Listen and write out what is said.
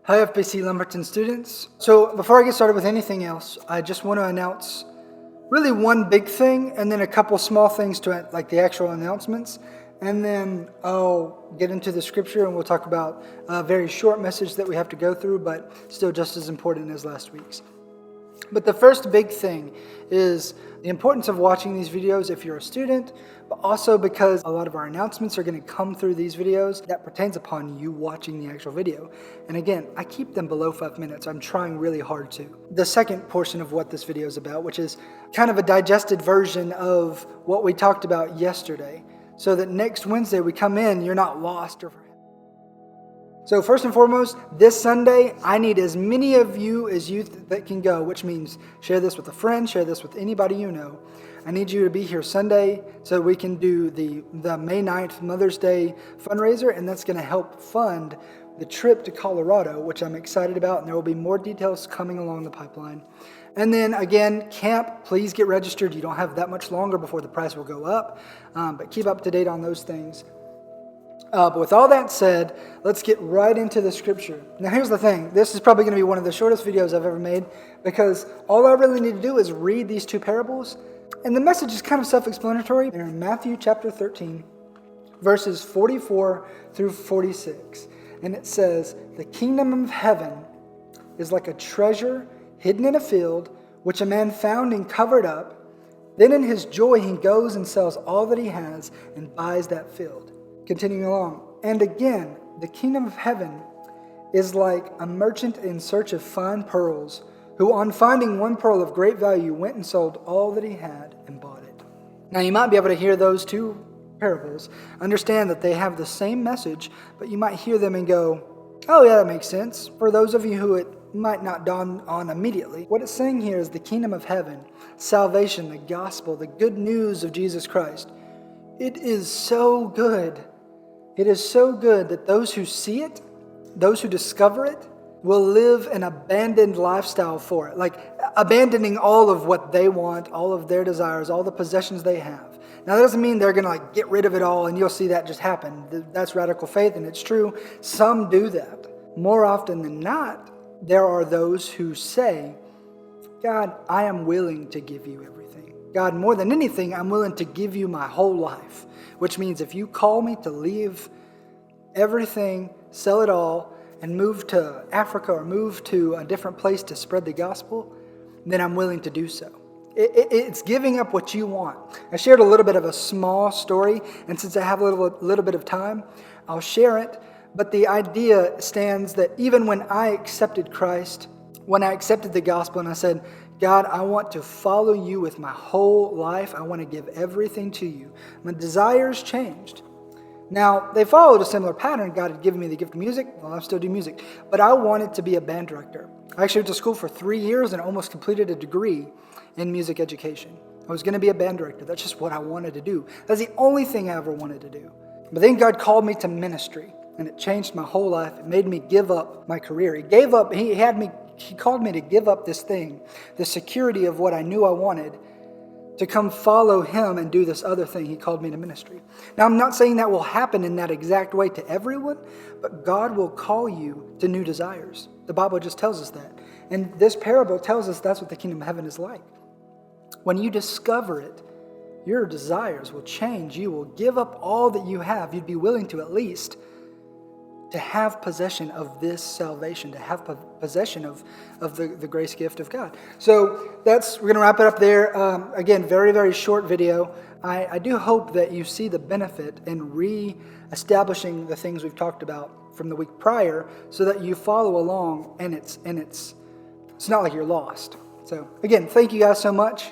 Hi FBC Lumberton students. So before I get started with anything else, I just want to announce really one big thing and then a couple small things to like the actual announcements. And then I'll get into the scripture and we'll talk about a very short message that we have to go through, but still just as important as last week's. But the first big thing is the importance of watching these videos if you're a student, but also because a lot of our announcements are going to come through these videos that pertains upon you watching the actual video. And again, I keep them below 5 minutes. I'm trying really hard to. The second portion of what this video is about, which is kind of a digested version of what we talked about yesterday, so that next Wednesday we come in, you're not lost or. So first and foremost, this Sunday, I need as many of you as youth that can go, which means share this with a friend, share this with anybody you know. I need you to be here Sunday so we can do the May 9th Mother's Day fundraiser, and that's going to help fund the trip to Colorado, which I'm excited about, and there will be more details coming along the pipeline. And then again, camp, please get registered. You don't have that much longer before the price will go up, but keep up to date on those things. But with all that said, let's get right into the scripture. Now here's the thing. This is probably going to be one of the shortest videos I've ever made because all I really need to do is read these two parables. And the message is kind of self-explanatory. They're in Matthew chapter 13, verses 44 through 46. And it says, "The kingdom of heaven is like a treasure hidden in a field, which a man found and covered up. Then in his joy he goes and sells all that he has and buys that field." Continuing along, "And again, the kingdom of heaven is like a merchant in search of fine pearls, who on finding one pearl of great value went and sold all that he had and bought it." Now you might be able to hear those two parables, understand that they have the same message, but you might hear them and go, "Oh yeah, that makes sense." For those of you who it might not dawn on immediately, what it's saying here is the kingdom of heaven, salvation, the gospel, the good news of Jesus Christ. It is so good. It is so good that those who see it, those who discover it, will live an abandoned lifestyle for it. Like abandoning all of what they want, all of their desires, all the possessions they have. Now that doesn't mean they're going to get rid of it all and you'll see that just happen. That's radical faith and it's true. Some do that. More often than not, there are those who say, "God, I am willing to give you everything. God, more than anything, I'm willing to give you my whole life." Which means if you call me to leave everything, sell it all, and move to Africa or move to a different place to spread the gospel, then I'm willing to do so. It's giving up what you want. I shared a little bit of a small story, and since I have a little bit of time, I'll share it. But the idea stands that even when I accepted Christ, when I accepted the gospel and I said, "God, I want to follow you with my whole life. I want to give everything to you," my desires changed. Now, they followed a similar pattern. God had given me the gift of music. Well, I still do music. But I wanted to be a band director. I actually went to school for 3 years and almost completed a degree in music education. I was going to be a band director. That's just what I wanted to do. That's the only thing I ever wanted to do. But then God called me to ministry, and it changed my whole life. It made me give up my career. He called me to give up this thing, the security of what I knew I wanted, to come follow him and do this other thing. He called me to ministry. Now, I'm not saying that will happen in that exact way to everyone, but God will call you to new desires. The Bible just tells us that. And this parable tells us that's what the kingdom of heaven is like. When you discover it, your desires will change. You will give up all that you have. You'd be willing to at least to have possession of this salvation, to have possession of the grace gift of God. So we're going to wrap it up there. Again, very, very short video. I do hope that you see the benefit in re-establishing the things we've talked about from the week prior so that you follow along and it's not like you're lost. So again, thank you guys so much.